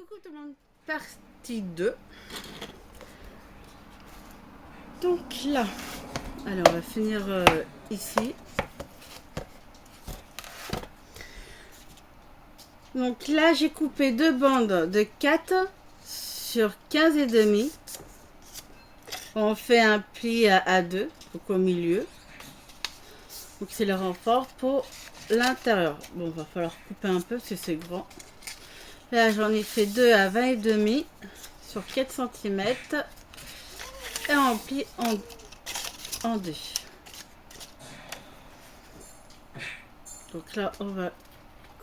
Coucou tout le monde, partie 2. Donc là, alors on va finir ici. Donc là j'ai coupé deux bandes de 4 sur 15 et demi. On fait un pli à 2, donc au milieu. Donc c'est le renfort pour l'intérieur. Bon, va falloir couper un peu parce que c'est grand. Là j'en ai fait 2 à 20 et demi sur 4 cm et on plie en 2. Donc là on va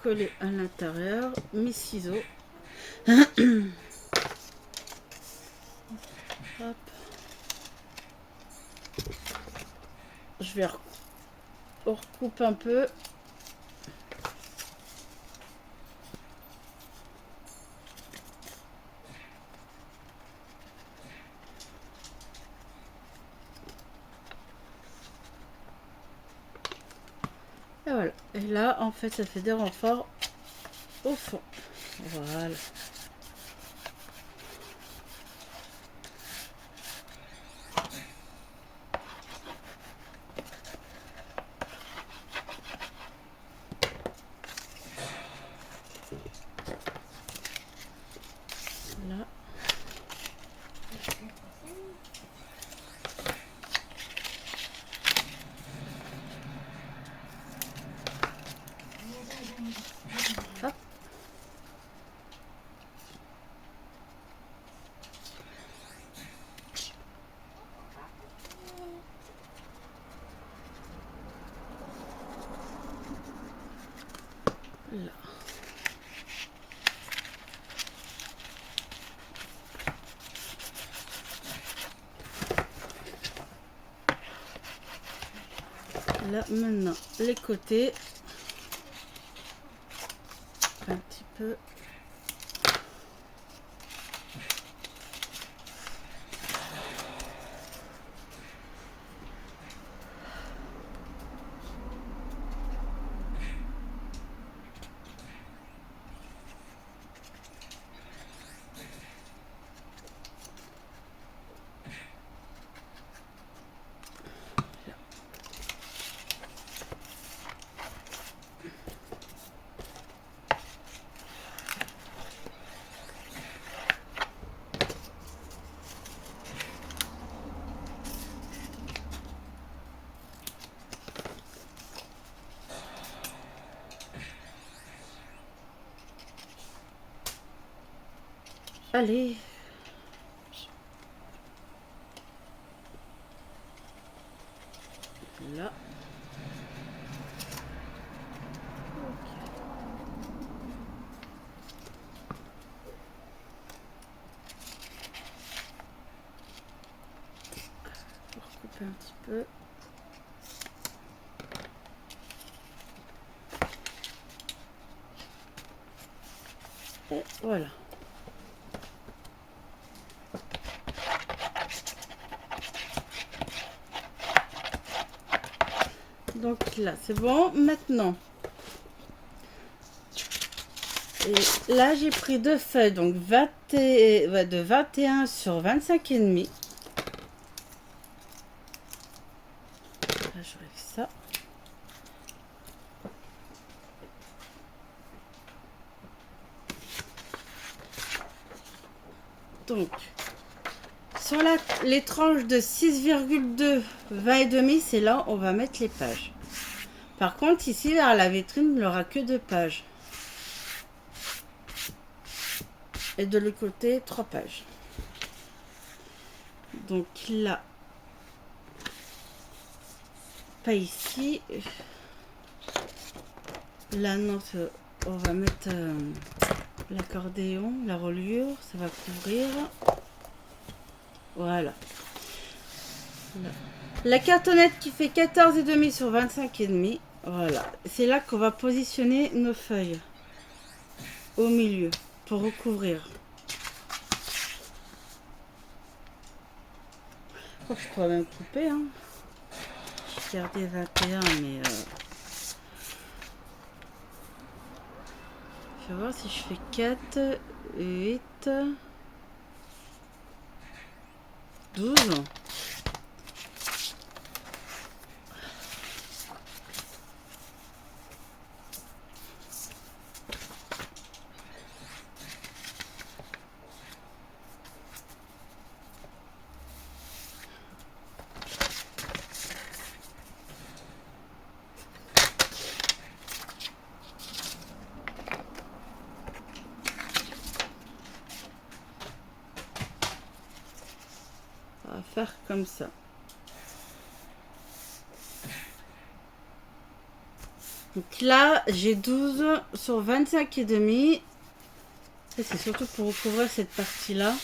coller à l'intérieur mes ciseaux. Hop. Je vais recouper un peu. Et voilà. Et là, en fait, ça fait des renforts au fond. Voilà. Là. Hop. Là. Là, maintenant, les côtés. Un petit peu. Allez. Là. Pour couper un petit peu. Et voilà. Donc là, c'est bon. Maintenant, et là, j'ai pris deux feuilles, donc de 21 sur 25 et demi. Là, je règle ça. Donc, sur les tranches de 6,2, 20 et demi, c'est là où on va mettre les pages. Par contre, ici, vers la vitrine, il n'y aura que 2 pages. Et de l'autre côté, 3 pages. Donc là, pas ici. Là, non, on va mettre l'accordéon, la reliure, ça va couvrir. Voilà. Là. La cartonnette qui fait 14,5 sur 25,5. Voilà. C'est là qu'on va positionner nos feuilles. Au milieu. Pour recouvrir. Oh, je pourrais même couper. Hein. J'ai gardé 21, mais... vais voir si je fais 4, 8, 12. On va faire comme ça. Donc là, j'ai 12 sur 25 et demi. C'est surtout pour recouvrir cette partie-là.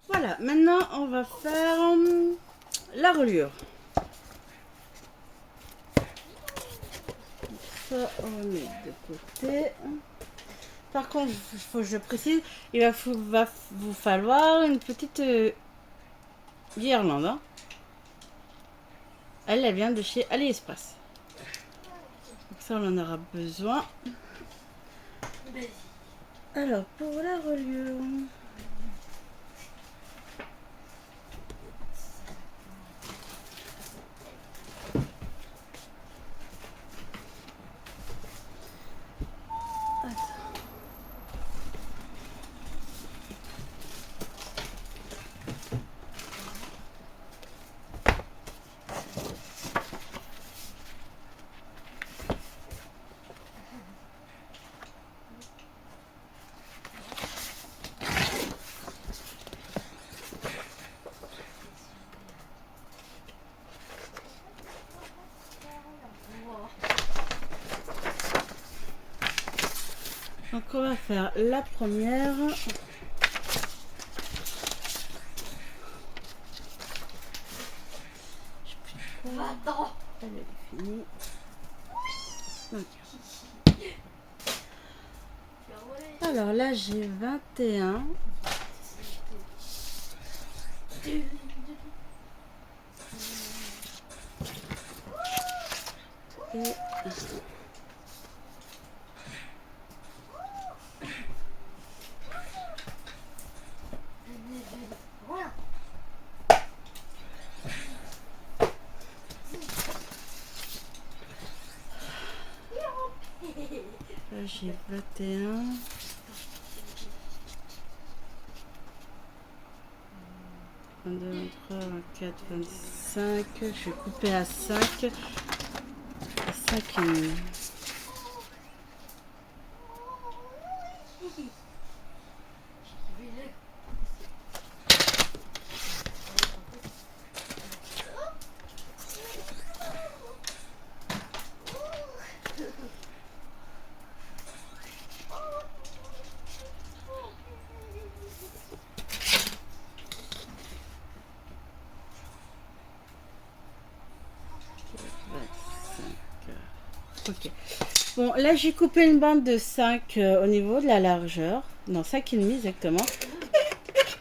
Voilà, maintenant on va faire la reliure. Ça, on met de côté. Par contre, il faut que je précise, il va vous falloir une petite guirlande. Hein. Elle vient de chez AliExpress. Donc ça, on en aura besoin. Alors, pour la reliure... Donc on va faire la première. Attends. Elle est finie. Donc. Alors là j'ai 21. Et... Là j'ai 21. 22, 23, 24, 25. Je vais couper à 5. À 5 et demi. Ok. Bon, là, j'ai coupé une bande de 5 au niveau de la largeur. Non, 5,5 exactement.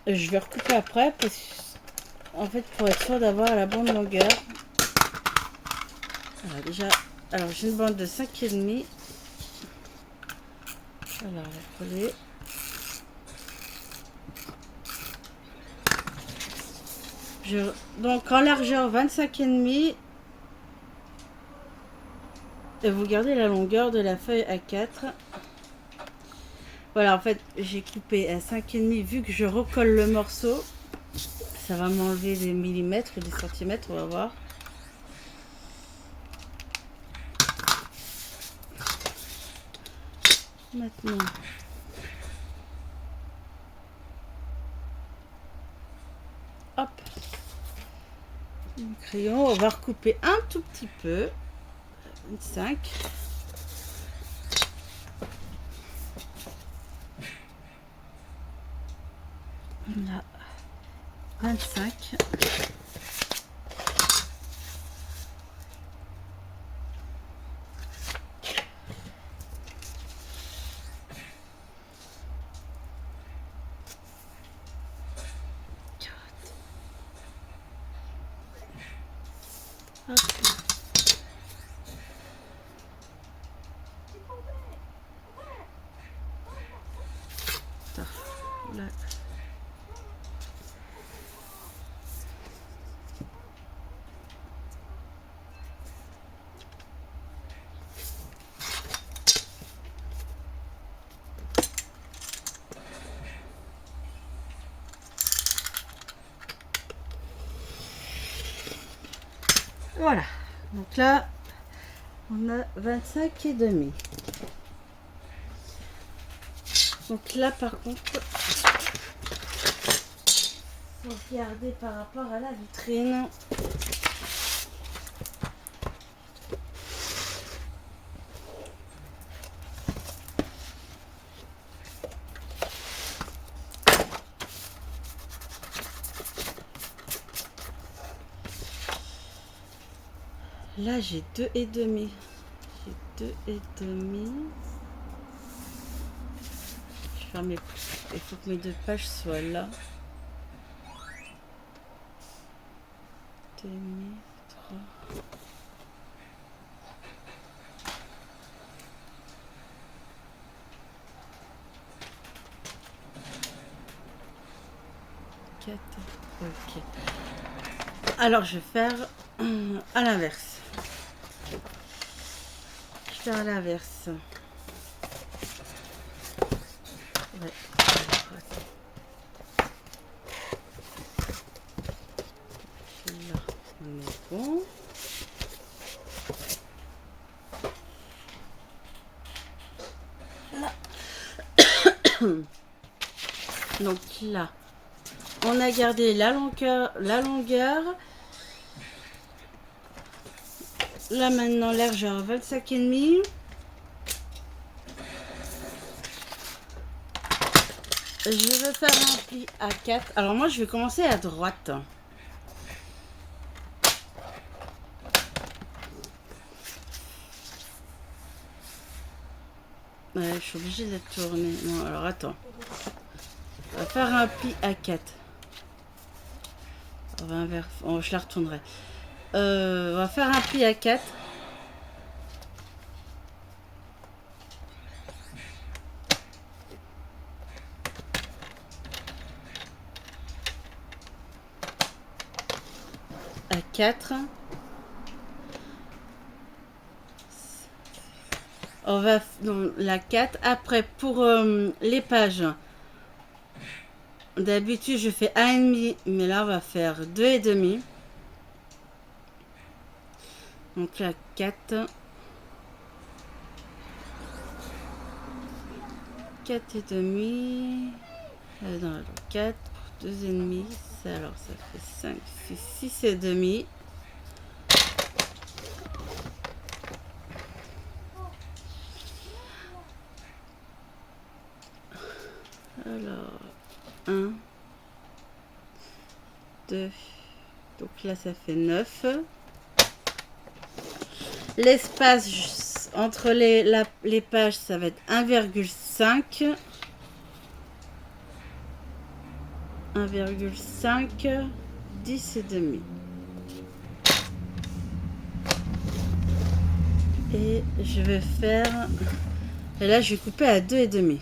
Je vais recouper après parce que, en fait, pour être sûr d'avoir la bonne longueur. Alors, déjà, alors j'ai une bande de 5,5. Alors, on va coller. Donc, en largeur 25,5. Et vous gardez la longueur de la feuille A4. Voilà, en fait, j'ai coupé à 5,5 vu que je recolle le morceau. Ça va m'enlever des millimètres et des centimètres, on va voir. Maintenant, hop, le crayon, on va recouper un tout petit peu. 5. Là, 25. Hop. Là. Voilà. Donc là, on a 25,5. Donc là, par contre, faut regarder par rapport à la vitrine. Là, j'ai 2,5. J'ai 2,5. Je vais faire mes... Il faut que mes 2 pages soient là. 2,5, 3. Ok. Alors je vais faire à l'inverse. Je vais faire à l'inverse. Ouais. Là, on est bon. Là. Donc là, on a gardé la longueur. Là maintenant, largeur 25,5. Je vais faire un pli à 4. Alors moi, je vais commencer à droite. Ouais, je suis obligée de la tourner. Non, alors attends. On va faire un pli à 4. On va inverser. Oh, je la retournerai. On va faire un pli à 4. À 4. On va donc la 4. Après, pour les pages, d'habitude, je fais 1,5. Mais là, on va faire 2,5. Donc là, 4. 4,5. Non, 4 pour 2,5. Alors, ça fait 5, 6, 6,5. Alors, 1, 2. Donc là, ça fait 9. L'espace entre les pages, ça va être 1,5. 1,5, 10 et demi. Et je vais faire... Et là, je vais couper à 2 et demi.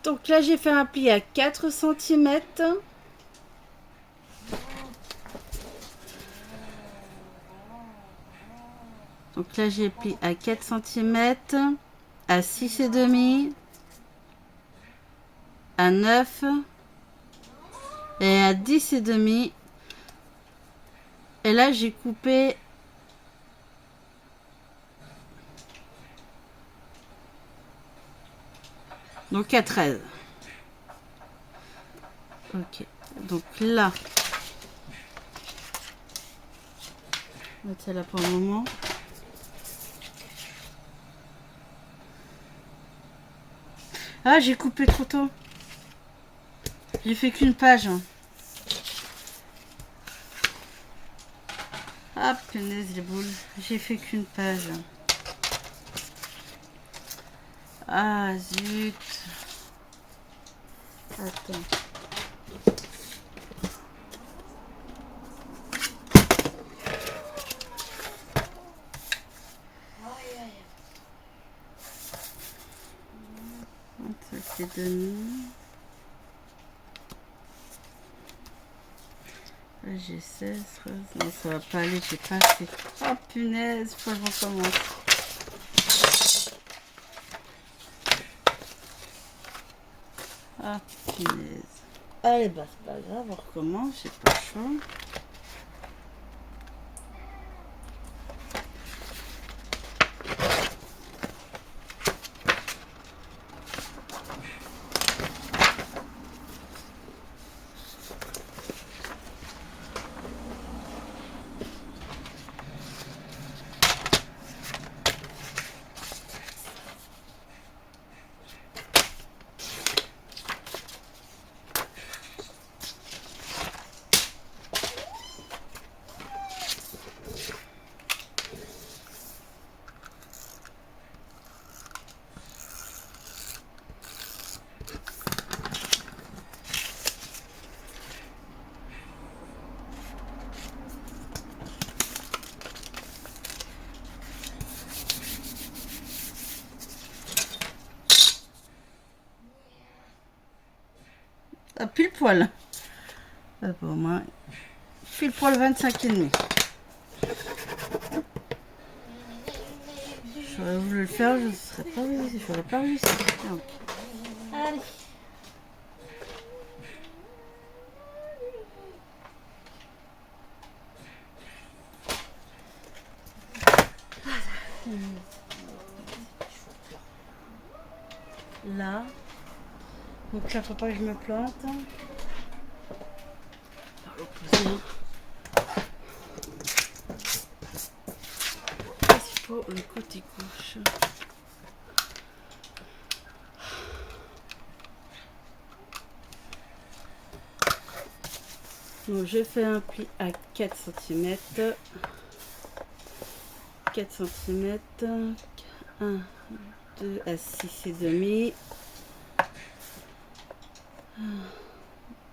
Donc là, j'ai fait un pli à 4 cm. Donc là, j'ai plié à 4 cm, à 6 et demi, à 9 et à 10 et demi. Et là, j'ai coupé donc à 13. Ok. Donc là, on va mettre là pour le moment. Ah, j'ai coupé trop tôt. J'ai fait qu'une page. Ah, punaise les boules. J'ai fait qu'une page. Ah, zut. Attends. Ça c'est demi. Là j'ai 16. Non, ça va pas aller, j'ai pas fait. Oh punaise, faut que je recommence. Ah punaise. Allez, bah c'est pas grave, on recommence, j'ai pas chaud. Ah, pile poil. Ah, bah, au moins, pile poil 25 et demi. J'aurais voulu le faire, je ne serais pas réussi. J'aurais pas réussi. Donc, allez. Là. Donc là, faut pas que je me plante. Par l'opposé. Il faut le côté gauche. Donc je fais un pli à 4 cm. 4 cm. 1, 2 à 6 et demi.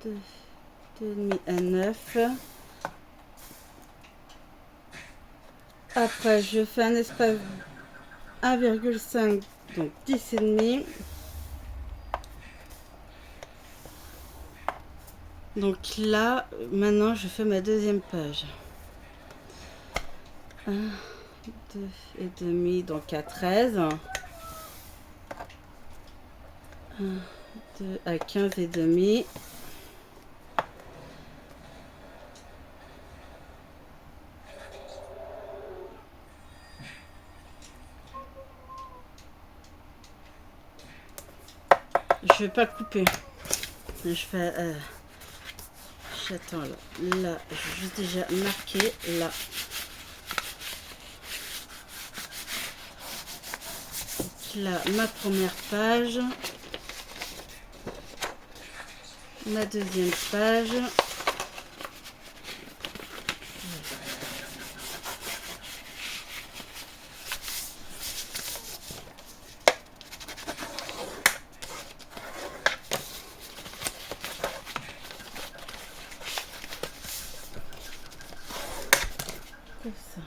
2, 2,5 à 9. Après, je fais un espace 1,5, donc 10 et demi. Donc là, maintenant, je fais ma deuxième page. 1, 2 et demi, donc à 13. 1, 2 à 15 et demi. Je vais pas couper. Je fais. J'attends là. Là, j'ai déjà marqué là. Donc là, ma première page. Ma deuxième page. Comme ça.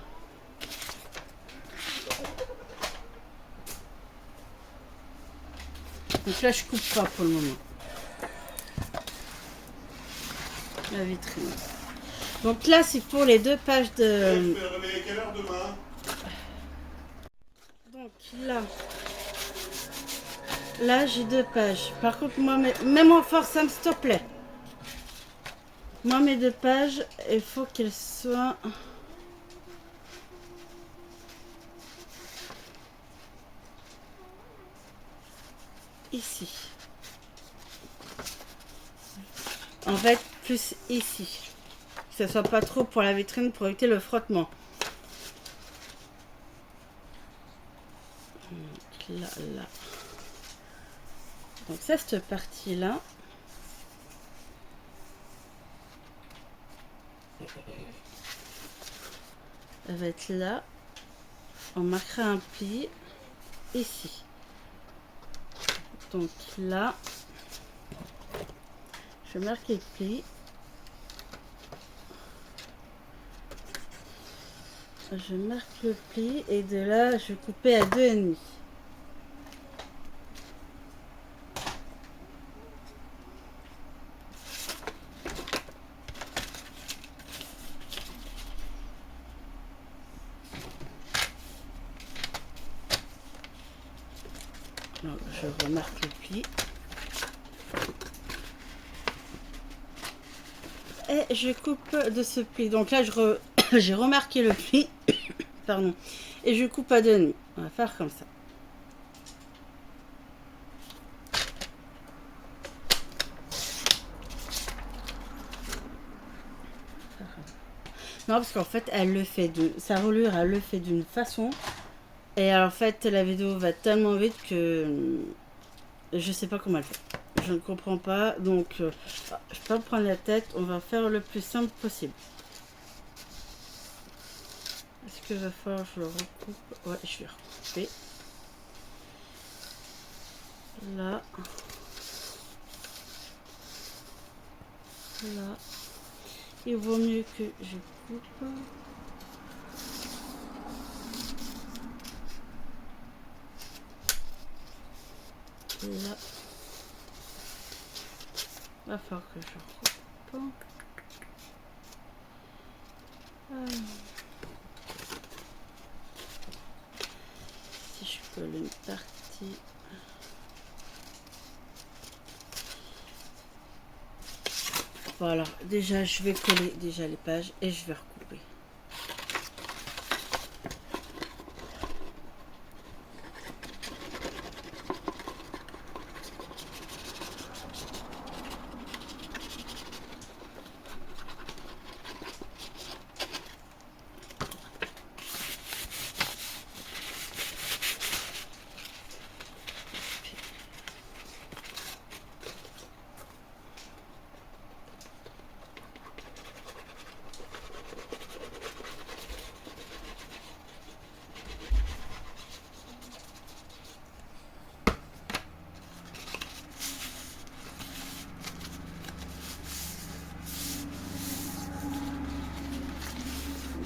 Donc là, je coupe pas pour le moment. La vitrine. Donc là, c'est pour les 2 pages de... Quelle heure demain? Donc là j'ai 2 pages. Par contre, moi, même en force, Sam, s'il te plaît. Moi, mes 2 pages, il faut qu'elles soient... ici. En fait, plus ici. Que ce soit pas trop pour la vitrine pour éviter le frottement. Donc là. Donc ça, cette partie-là. Elle va être là. On marquera un pli ici. Donc là, je marque les plis. Je marque le pli et de là, je vais couper à 2,5. Donc, je remarque le pli. Et je coupe de ce pli. Donc là, j'ai remarqué le pli. Pardon. Et je coupe à 2,5. On va faire comme ça. Non, parce qu'en fait, elle le fait sa roulure, elle le fait d'une façon. Et en fait, la vidéo va tellement vite que je sais pas comment elle fait. Je ne comprends pas. Donc, je vais pas me prendre la tête. On va faire le plus simple possible. Est-ce que va falloir que je le recoupe? Ouais, je vais recouper. Là. Là. Il vaut mieux que je coupe. Là. Va falloir que je recoupe. Si je colle une partie. Voilà, déjà je vais coller déjà les pages et je vais recouper.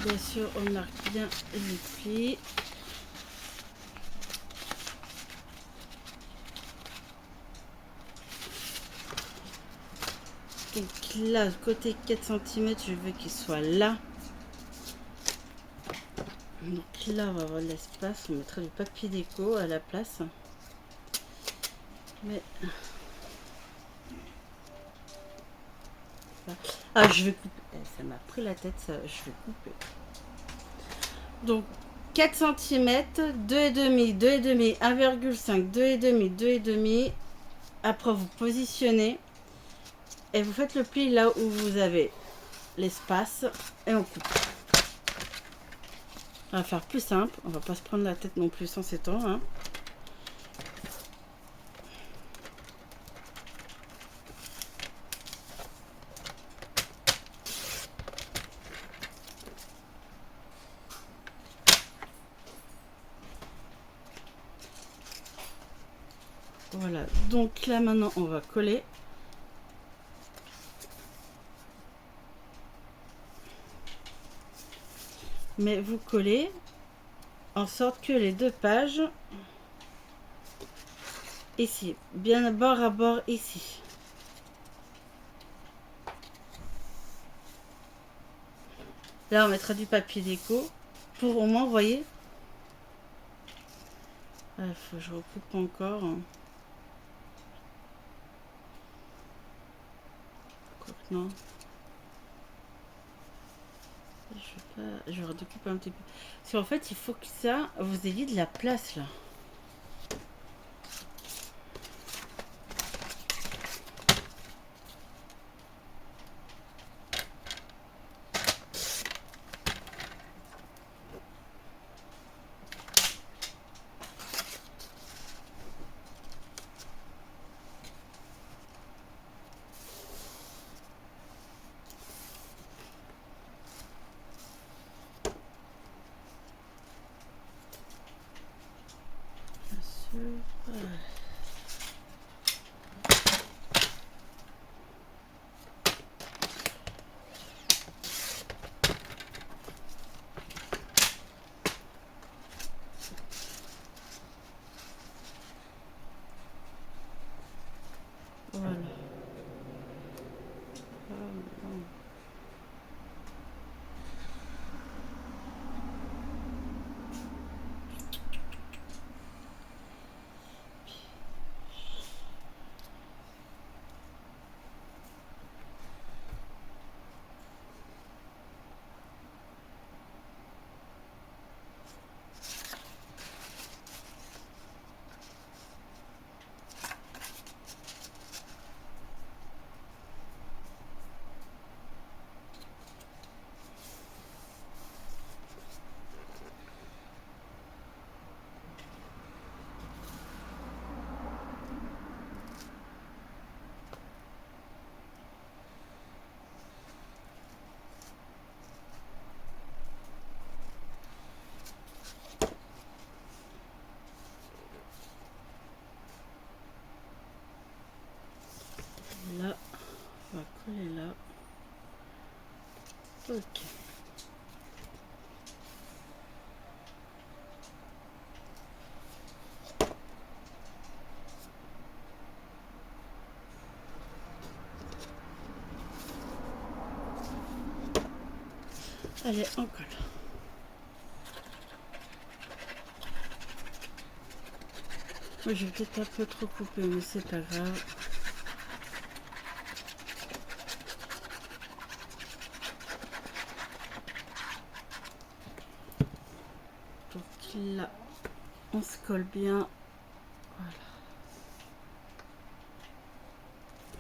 Bien sûr, on marque bien les plis. Donc là, côté 4 cm, je veux qu'il soit là. Donc là, on va avoir de l'espace. On mettra du papier déco à la place. Mais... ah, je vais couper. Ça m'a pris la tête, ça. Je vais couper. Donc, 4 cm, 2,5, 2,5, 1,5, 2,5, 2,5. Après, vous positionnez. Et vous faites le pli là où vous avez l'espace. Et on coupe. On va faire plus simple. On va pas se prendre la tête non plus sans ces temps. Hein. Voilà, donc là maintenant on va coller. Mais vous collez en sorte que les deux pages ici, bien bord à bord ici. Là on mettra du papier déco pour au moins, vous voyez. Il faut que je recoupe encore. Non. Je redécoupe un petit peu. Parce qu'en fait, il faut que ça, vous ayez de la place là. Voilà. Là, on va coller là. Ok. Allez, on colle. Moi, je vais peut-être un peu trop couper, mais c'est pas grave. Donc là, on se colle bien.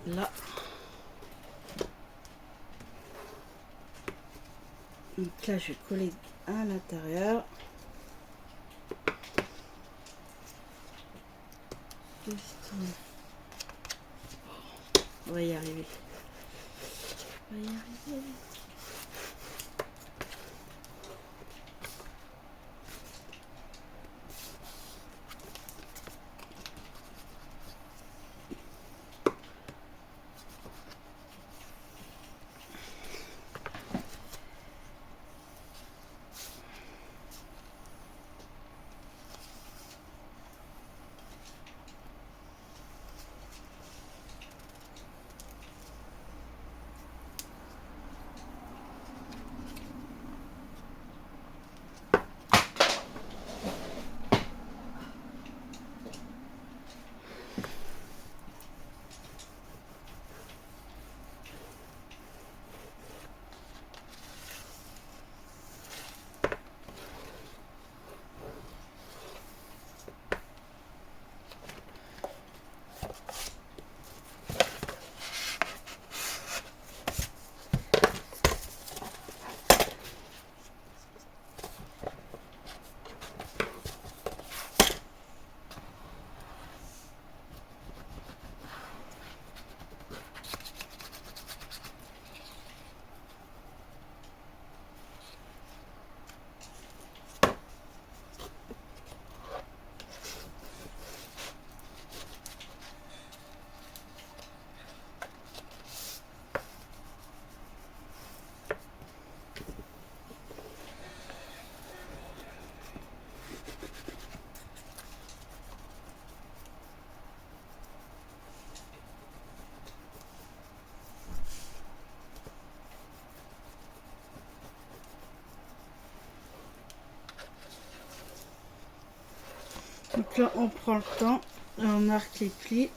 Voilà. Là. Donc là, je vais coller à l'intérieur. On va y arriver. On va y arriver. Donc là, on prend le temps et on marque les plis.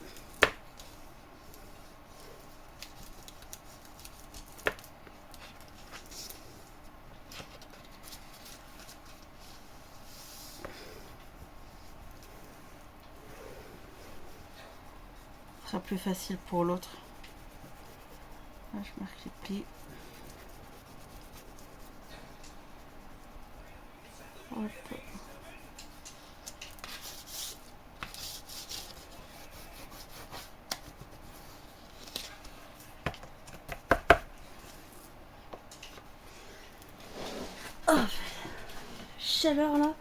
Ce sera plus facile pour l'autre. Là, je marque les plis. Hop. Oh, chaleur là.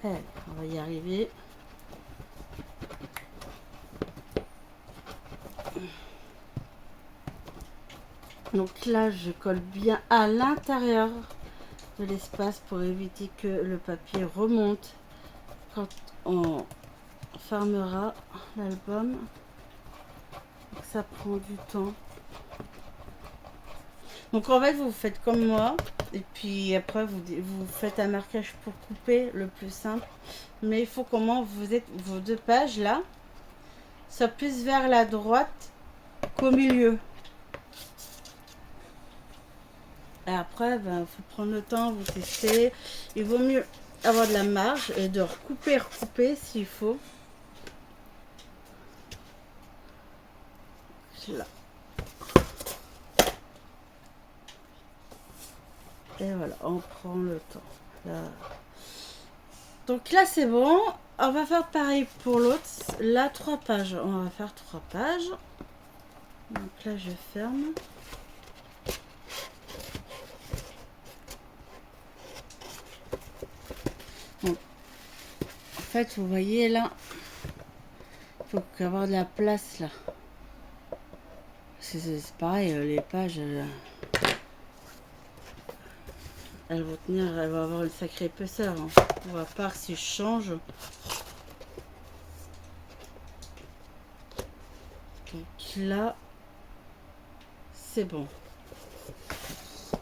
Allez, on va y arriver. Donc là, je colle bien à l'intérieur de l'espace pour éviter que le papier remonte quand on fermera l'album. Ça prend du temps. Donc en fait, vous faites comme moi. Et puis après, vous faites un marquage pour couper, le plus simple. Mais il faut comment vous êtes vos deux pages là, soit plus vers la droite qu'au milieu. Et après, ben, faut prendre le temps, vous tester. Il vaut mieux avoir de la marge et de recouper s'il faut. Là. Et voilà, on prend le temps. Là. Donc là, c'est bon. On va faire pareil pour l'autre. Là, 3 pages. On va faire 3 pages. Donc là, je ferme. Bon. En fait, vous voyez là, il faut avoir de la place là. C'est pareil, les pages, elles vont tenir, elles vont avoir une sacrée épaisseur. Hein. On va voir si je change. Donc là, c'est bon.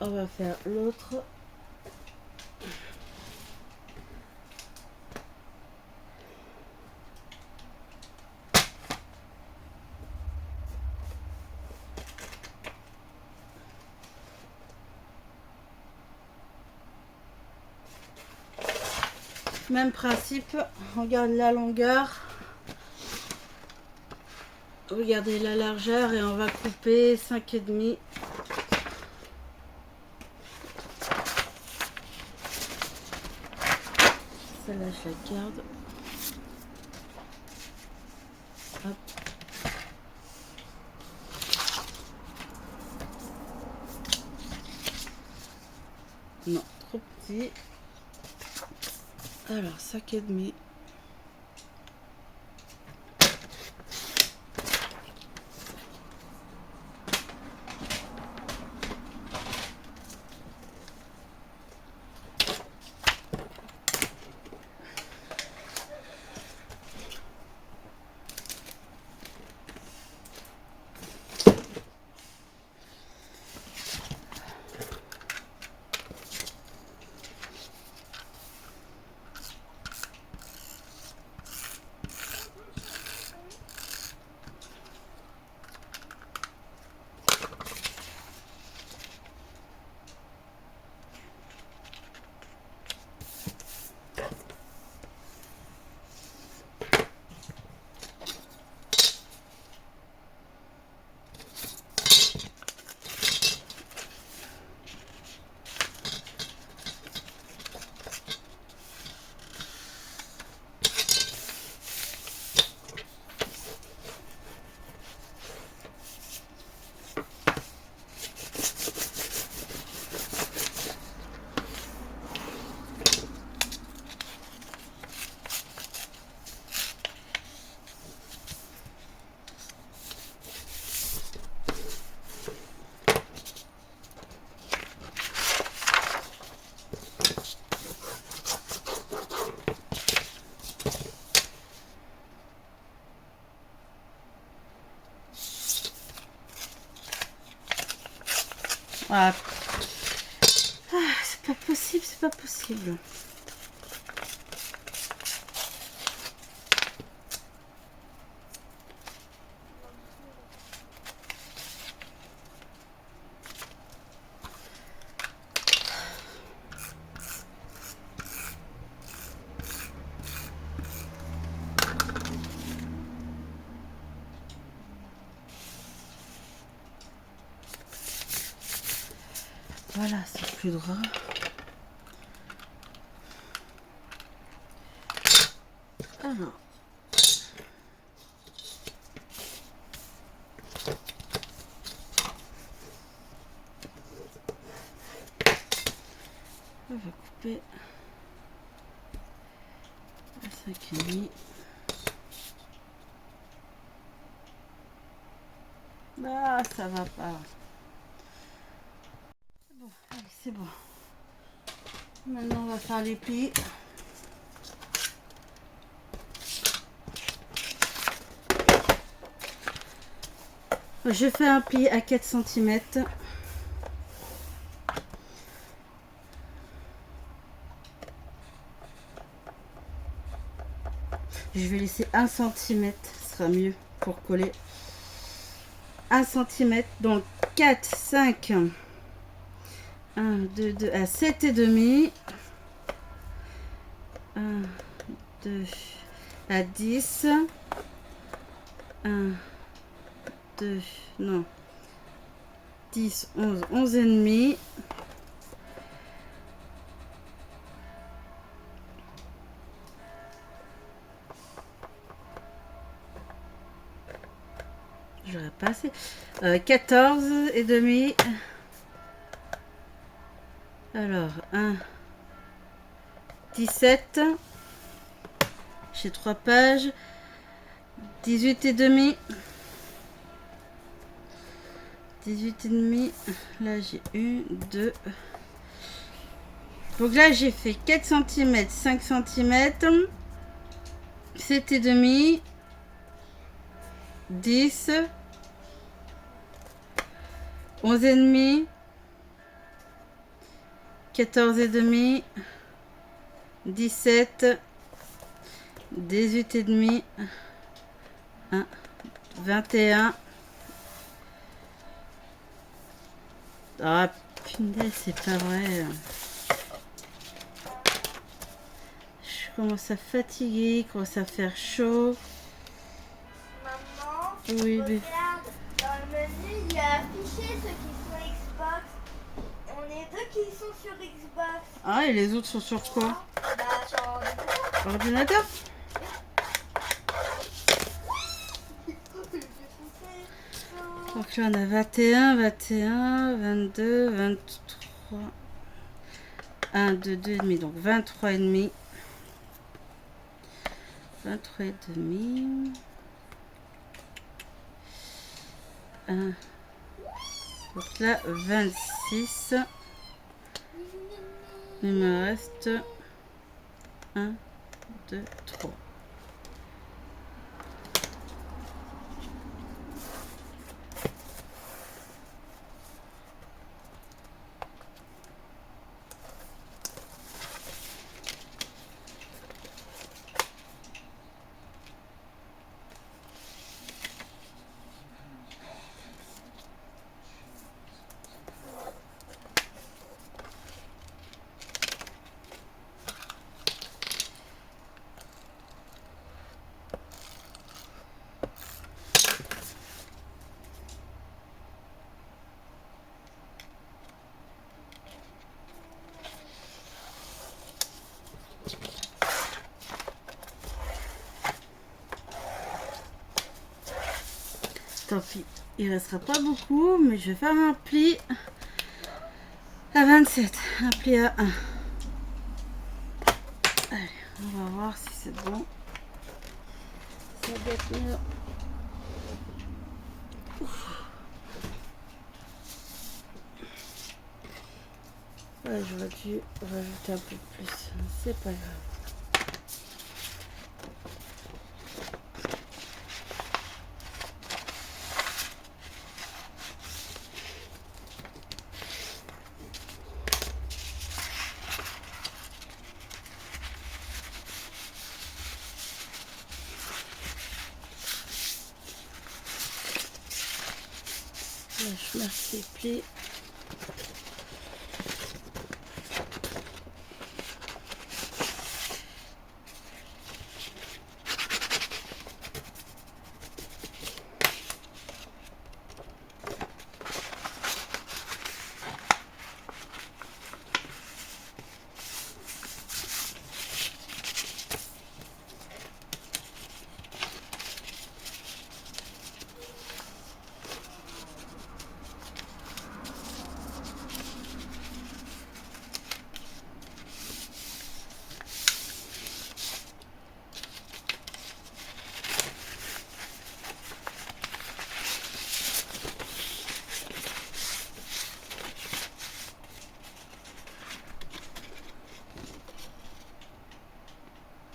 On va faire l'autre. Même principe, regarde la longueur, regardez la largeur et on va couper 5,5. Celle-là, je la garde. Hop. Non, trop petit. Alors, 5,5. Voilà. Ah, c'est pas possible, c'est pas possible. Voilà, c'est plus droit. Alors. On va couper à 5,5. Ah, ça va pas. Bon, allez, c'est bon. Maintenant, on va faire les plis. Je fais un pli à 4 cm. Je vais laisser 1 cm, ce sera mieux pour coller. 1 cm, donc 4, 5, 1, 2, 2, à 7 et demi. 1, 2, à 10. 1, 2, non. 10, 11, 11 et demi. J'aurais pas assez. 14 et demi. Alors, 1, 17. J'ai 3 pages. 18 et demi. 18 et demi. Là, j'ai 1, 2. Donc là, j'ai fait 4 cm, 5 cm. 7 et demi. 10. 11 et demi. 14 et demi. 17. 18 et demi. 1, 21. Ah, punaise, c'est pas vrai. Je commence à fatiguer, il commence à faire chaud. Maman, Oui, mais... regarde, dans le menu, il y a affiché ceux qui sont Xbox. On est deux qui sont sur Xbox. Ah, et les autres sont sur quoi? Bah, sur ordinateur. Ordinateur? Donc là, on a 21, 21, 22, 23. 1, 2, 2 et demi, donc 23 et demi. 23 et demi. 1. Donc là, 26. Il me reste 1, 2, 3. Tant pis, il restera pas beaucoup, mais je vais faire un pli à 27, un pli à 1. Allez, on va voir si c'est bon. Ça doit être mieux. Ouais, j'aurais dû rajouter un peu plus, c'est pas grave. je marque les plis.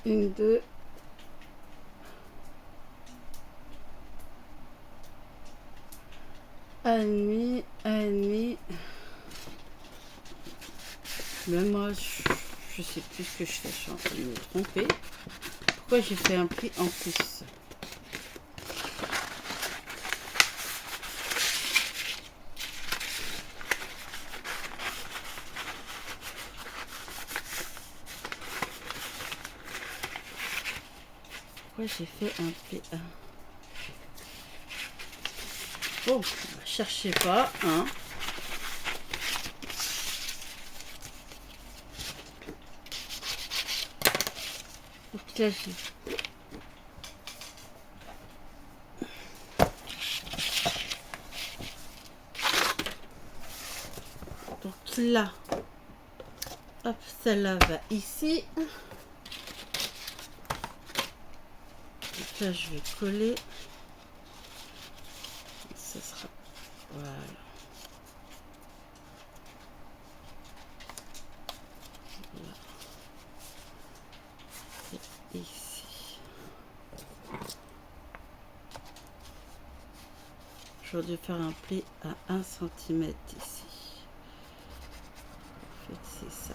Une, deux. Un demi, un demi. Même moi, je sais plus ce que je fais. Je suis en train de me tromper. Pourquoi j'ai fait un pli en plus? Pourquoi j'ai fait un pli? Bon, cherchez pas, hein. Donc là, donc là, hop, celle-là va ici. Donc là, je vais coller. Ce sera, voilà. Là. Et ici. J'aurais dû faire un pli à 1 cm ici. En fait, c'est ça.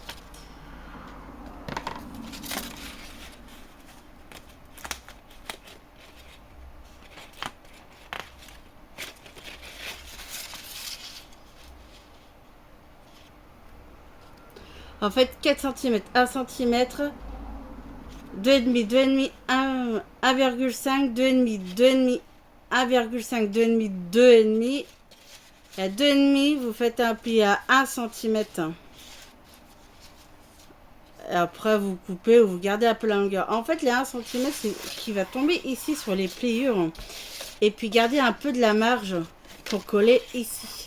En fait, 4 cm, 1 cm, 2,5, 2,5, 1,5, 2,5, 2,5, 1,5, 2,5, 2,5. Et à 2,5, vous faites un pli à 1 cm. Et après, vous coupez ou vous gardez un peu la longueur. En fait, les 1 cm, c'est qui va tomber ici sur les pliures. Et puis, garder un peu de la marge pour coller ici.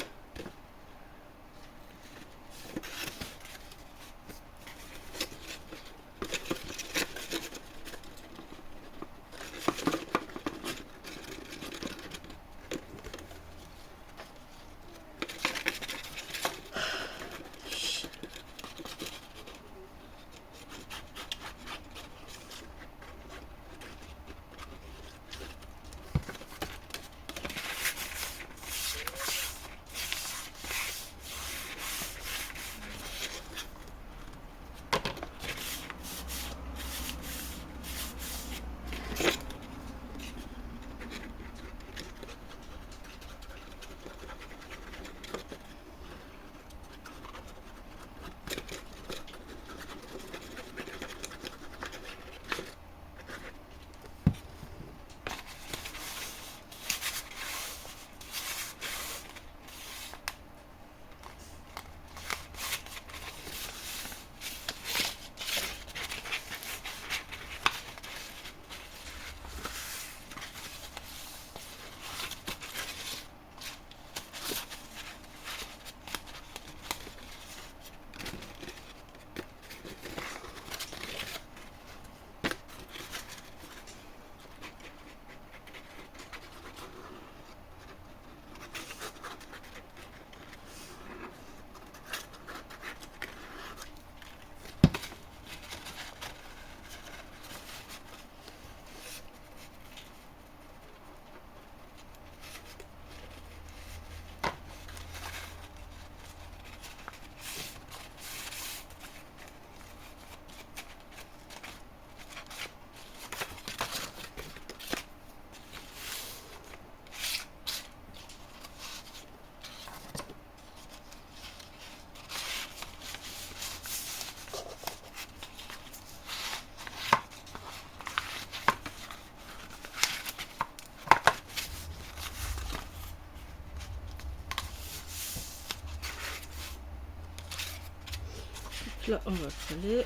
là, on va coller.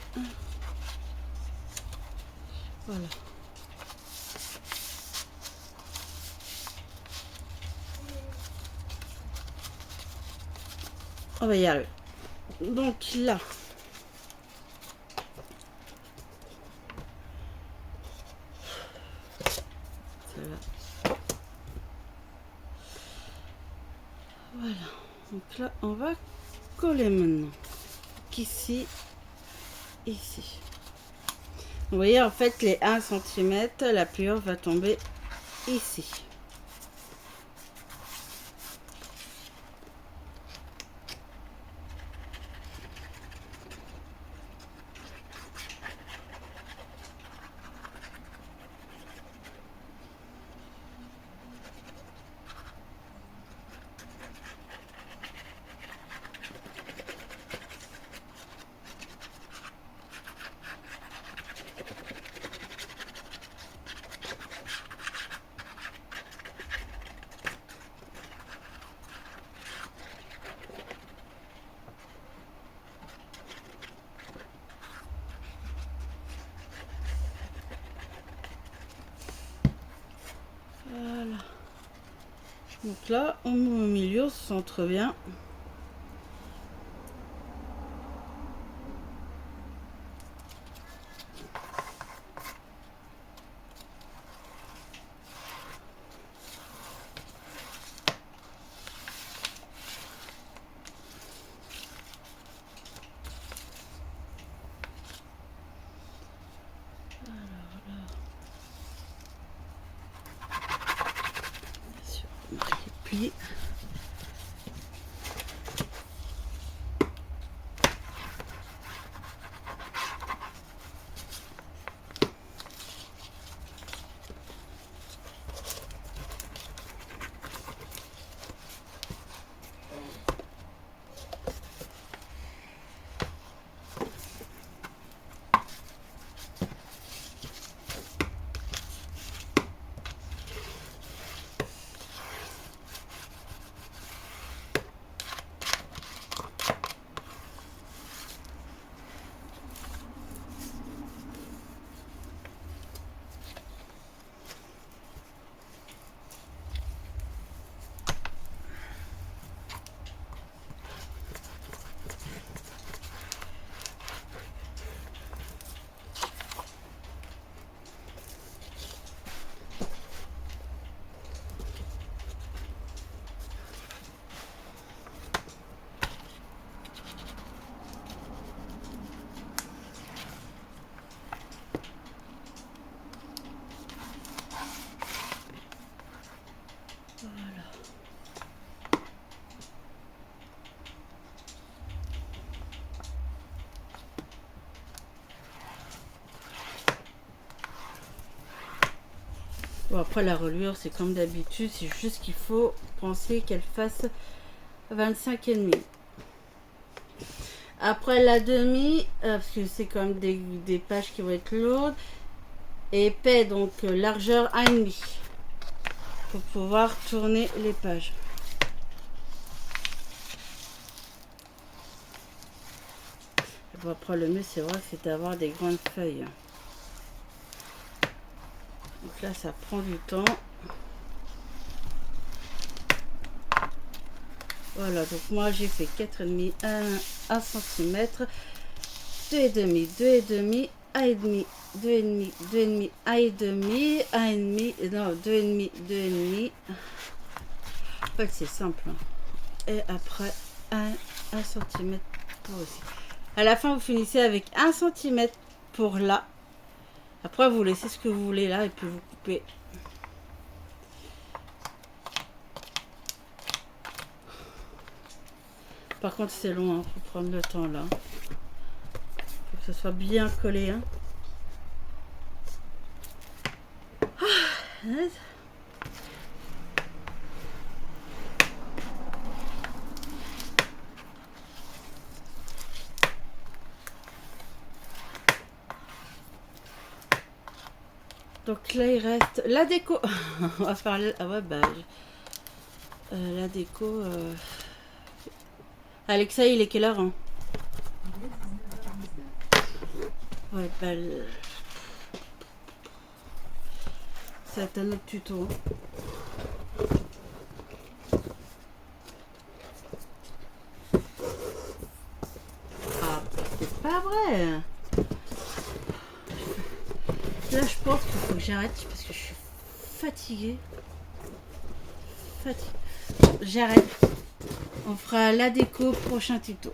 Voilà. On va y arriver. Donc là, voilà. Donc là, on va coller maintenant. Ici, ici. Vous voyez, en fait, les 1 cm, la pliure va tomber ici. Voilà. Donc là, on met au milieu, on se centre bien. Puis voilà. Bon, après la reliure, c'est comme d'habitude, c'est juste qu'il faut penser qu'elle fasse 25,5. Après la demi, parce que c'est comme des pages qui vont être lourdes, épais, donc largeur 1,5 pour pouvoir tourner les pages. Bon, après le mieux, c'est vrai, c'est d'avoir des grandes feuilles. Donc là, ça prend du temps. Voilà, donc moi j'ai fait 4,5, 1 cm, 2,5, 2,5, 1,5, 2,5, 2,5, 1,5, 1,5, non, 2,5, 2,5. En fait, c'est simple. Et après, 1 cm pour aussi. À la fin, vous finissez avec 1 cm pour là. Après, vous laissez ce que vous voulez là et puis vous coupez. Par contre, c'est long, il faut prendre le temps là. Faut que ce soit bien collé. Hein. Ah, donc là, il reste la déco. On va faire le... Ah ouais, bah... la déco... Alexa, il est quelle heure hein? Ouais, bah, c'est un autre tuto. Ah, c'est pas vrai. Là, je pense qu'il faut que j'arrête parce que je suis fatiguée. J'arrête. On fera la déco prochain tuto.